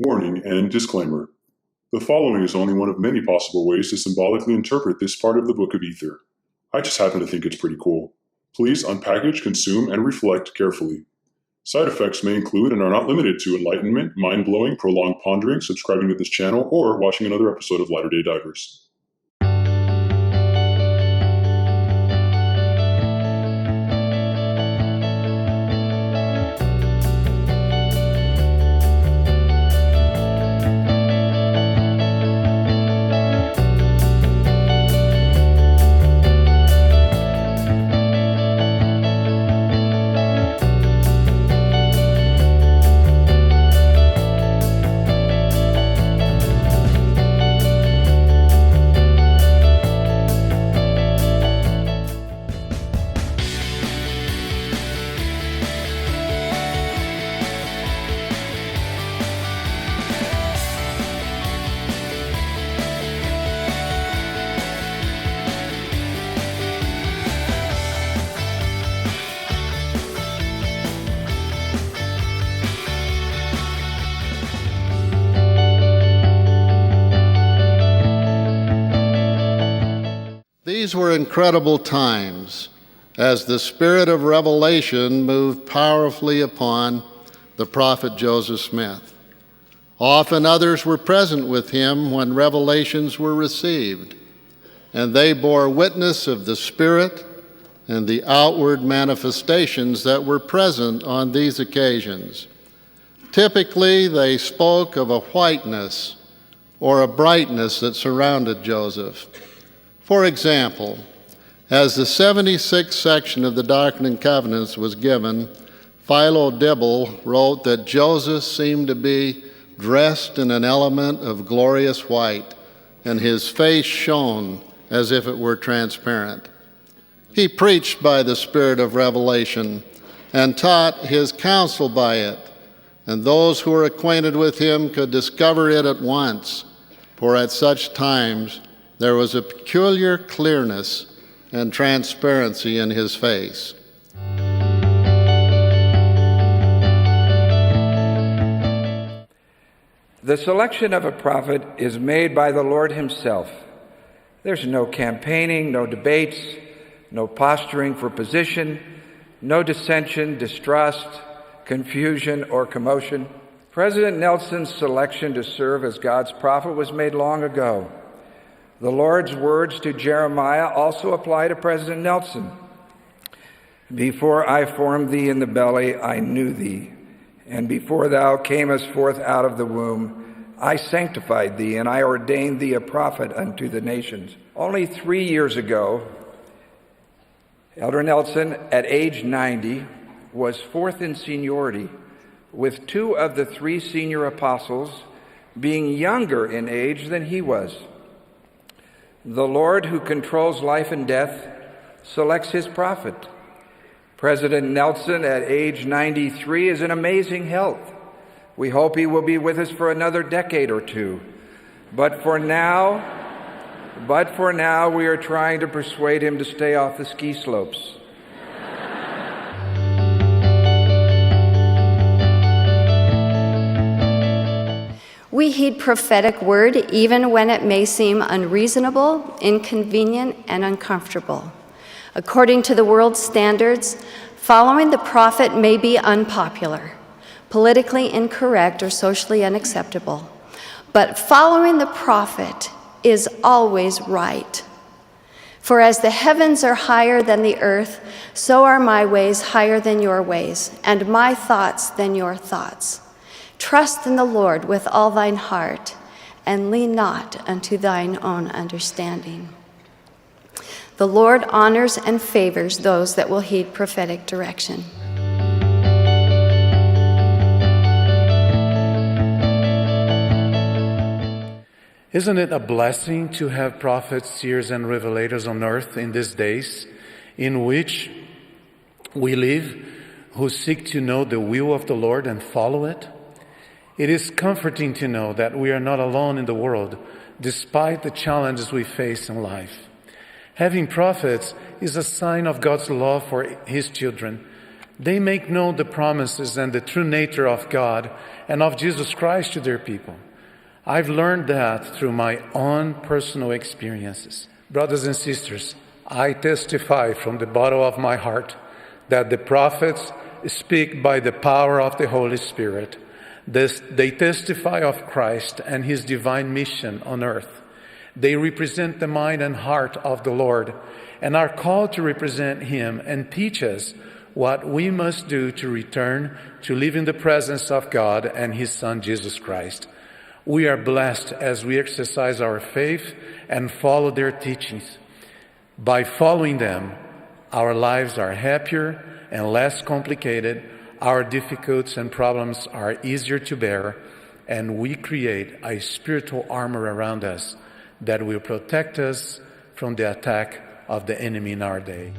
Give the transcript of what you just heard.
Warning and disclaimer. The following is only one of many possible ways to symbolically interpret this part of the Book of Ether. I just happen to think it's pretty cool. Please unpackage, consume, and reflect carefully. Side effects may include and are not limited to enlightenment, mind-blowing, prolonged pondering, subscribing to this channel, or watching another episode of Latter-day Divers. These were incredible times as the spirit of revelation moved powerfully upon the prophet Joseph Smith. Often others were present with him when revelations were received, and they bore witness of the Spirit and the outward manifestations that were present on these occasions. Typically, they spoke of a whiteness or a brightness that surrounded Joseph. For example, as the 76th section of the Doctrine and Covenants was given, Philo Dibble wrote that Joseph seemed to be dressed in an element of glorious white, and his face shone as if it were transparent. He preached by the Spirit of revelation and taught his counsel by it, and those who were acquainted with him could discover it at once, for at such times there was a peculiar clearness and transparency in his face. The selection of a prophet is made by the Lord himself. There's no campaigning, no debates, no posturing for position, no dissension, distrust, confusion, or commotion. President Nelson's selection to serve as God's prophet was made long ago. The Lord's words to Jeremiah also apply to President Nelson. Before I formed thee in the belly, I knew thee. And before thou camest forth out of the womb, I sanctified thee, and I ordained thee a prophet unto the nations. Only 3 years ago, Elder Nelson, at age 90, was fourth in seniority, with 2 of the 3 senior apostles being younger in age than he was. The Lord, who controls life and death, selects his prophet. President Nelson, at age 93, is in amazing health. We hope he will be with us for another decade or 2. But for now, we are trying to persuade him to stay off the ski slopes. We heed prophetic word even when it may seem unreasonable, inconvenient, and uncomfortable. According to the world's standards, following the prophet may be unpopular, politically incorrect, or socially unacceptable. But following the prophet is always right. For as the heavens are higher than the earth, so are my ways higher than your ways, and my thoughts than your thoughts. Trust in the Lord with all thine heart, and lean not unto thine own understanding. The Lord honors and favors those that will heed prophetic direction. Isn't it a blessing to have prophets, seers, and revelators on earth in these days in which we live, who seek to know the will of the Lord and follow it? It is comforting to know that we are not alone in the world, despite the challenges we face in life. Having prophets is a sign of God's love for his children, They make known the promises and the true nature of God and of Jesus Christ to their people. I've learned that through my own personal experiences. Brothers and sisters, I testify from the bottom of my heart that the prophets speak by the power of the Holy Spirit. They testify of Christ and his divine mission on earth. They represent the mind and heart of the Lord and are called to represent him and teach us what we must do to return to live in the presence of God and his Son, Jesus Christ. We are blessed as we exercise our faith and follow their teachings. By following them, our lives are happier and less complicated, our difficulties and problems are easier to bear, and we create a spiritual armor around us that will protect us from the attack of the enemy in our day.